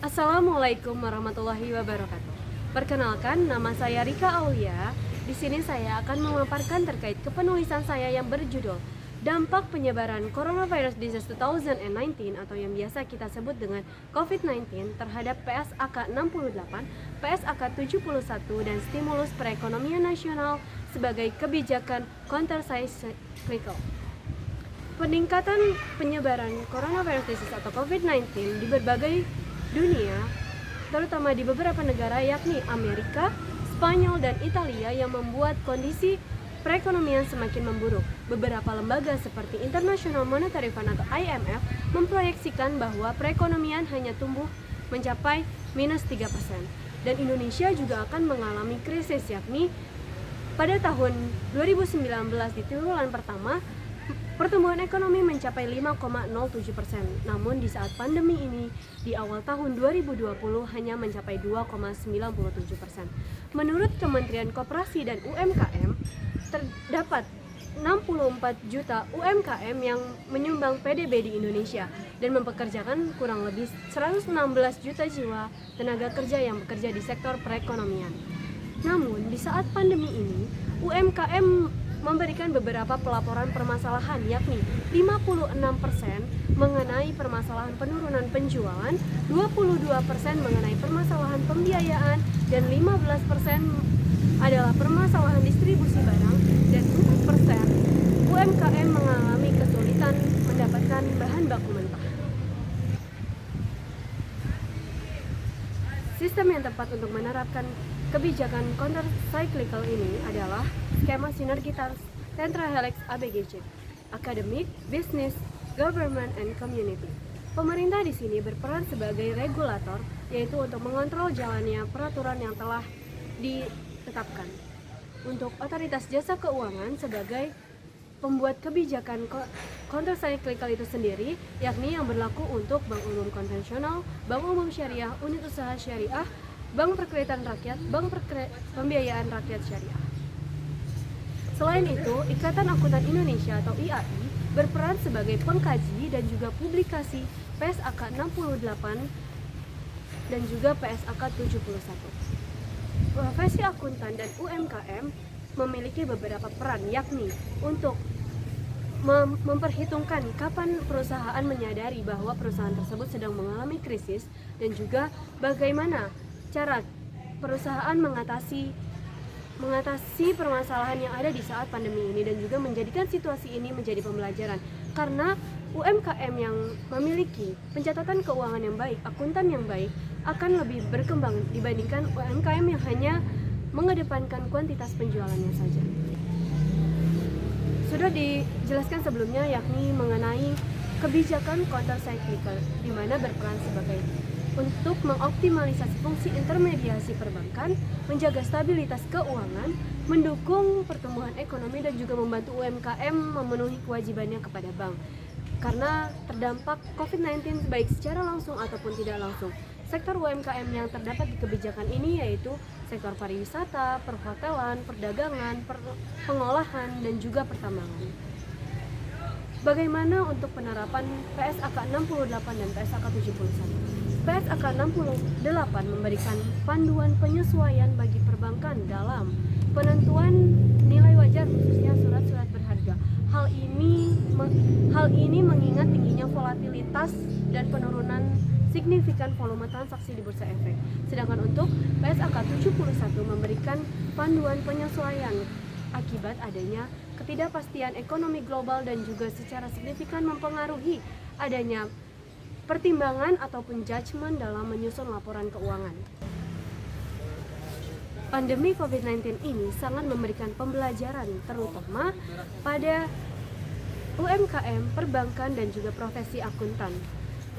Assalamualaikum warahmatullahi wabarakatuh. Perkenalkan, nama saya Rika Aulia. Di sini saya akan memaparkan terkait kepenulisan saya yang berjudul Dampak Penyebaran Coronavirus Disease 2019 atau yang biasa kita sebut dengan COVID-19 terhadap PSAK 68, PSAK 71 dan stimulus perekonomian nasional sebagai kebijakan countercyclical. Peningkatan penyebaran coronavirus disease atau COVID-19 di berbagai dunia, terutama di beberapa negara yakni Amerika, Spanyol, dan Italia yang membuat kondisi perekonomian semakin memburuk. Beberapa lembaga seperti International Monetary Fund atau IMF memproyeksikan bahwa perekonomian hanya tumbuh mencapai minus 3%. Dan Indonesia juga akan mengalami krisis, yakni pada tahun 2019 di triwulan pertama pertumbuhan ekonomi mencapai 5,07%. Namun di saat pandemi ini di awal tahun 2020 hanya mencapai 2,97%. Menurut Kementerian Koperasi dan UMKM, terdapat 64 juta UMKM yang menyumbang PDB di Indonesia dan mempekerjakan kurang lebih 116 juta jiwa tenaga kerja yang bekerja di sektor perekonomian. Namun di saat pandemi ini, UMKM memberikan beberapa pelaporan permasalahan, yakni 56% mengenai permasalahan penurunan penjualan, 22% mengenai permasalahan pembiayaan, dan 15% adalah permasalahan distribusi barang, dan 4% UMKM mengalami kesulitan mendapatkan bahan baku mentah. Sistem yang tepat untuk menerapkan kebijakan countercyclical ini adalah skema sinergitas Tetrahelix ABGC, Academic, Business, Government, and Community. Pemerintah di sini berperan sebagai regulator, yaitu untuk mengontrol jalannya peraturan yang telah ditetapkan. Untuk otoritas jasa keuangan sebagai pembuat kebijakan countercyclical itu sendiri, yakni yang berlaku untuk bank umum konvensional, bank umum syariah, unit usaha syariah, bank perkreditan rakyat, bank pembiayaan rakyat syariah. Selain itu, Ikatan Akuntan Indonesia atau IAI berperan sebagai pengkaji dan juga publikasi PSAK 68 dan juga PSAK 71. Profesi akuntan dan UMKM memiliki beberapa peran, yakni untuk memperhitungkan kapan perusahaan menyadari bahwa perusahaan tersebut sedang mengalami krisis, dan juga bagaimana cara perusahaan mengatasi permasalahan yang ada di saat pandemi ini, dan juga menjadikan situasi ini menjadi pembelajaran. Karena UMKM yang memiliki pencatatan keuangan yang baik, akuntan yang baik, akan lebih berkembang dibandingkan UMKM yang hanya mengedepankan kuantitas penjualannya saja. Sudah dijelaskan sebelumnya, yakni mengenai kebijakan countercyclical, di mana berperan sebagai untuk mengoptimalisasi fungsi intermediasi perbankan, menjaga stabilitas keuangan, mendukung pertumbuhan ekonomi, dan juga membantu UMKM memenuhi kewajibannya kepada bank. Karena terdampak COVID-19 baik secara langsung ataupun tidak langsung. Sektor UMKM yang terdapat di kebijakan ini yaitu sektor pariwisata, perhotelan, perdagangan, pengolahan, dan juga pertambangan. Bagaimana untuk penerapan PSAK 68 dan PSAK 71? PSAK 68 memberikan panduan penyesuaian bagi perbankan dalam penentuan nilai wajar khususnya surat-surat berharga. Hal ini mengingat tingginya volatilitas dan penurunan signifikan volume transaksi di bursa efek. Sedangkan untuk PSAK 71 memberikan panduan penyesuaian akibat adanya ketidakpastian ekonomi global dan juga secara signifikan mempengaruhi adanya pertimbangan ataupun judgement dalam menyusun laporan keuangan. Pandemi COVID-19 ini sangat memberikan pembelajaran terutama pada UMKM, perbankan, dan juga profesi akuntan,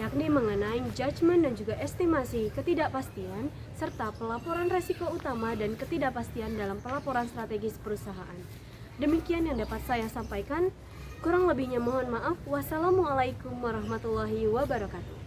yakni mengenai judgement dan juga estimasi ketidakpastian serta pelaporan resiko utama dan ketidakpastian dalam pelaporan strategis perusahaan. Demikian yang dapat saya sampaikan. Kurang lebihnya mohon maaf. Wassalamualaikum warahmatullahi wabarakatuh.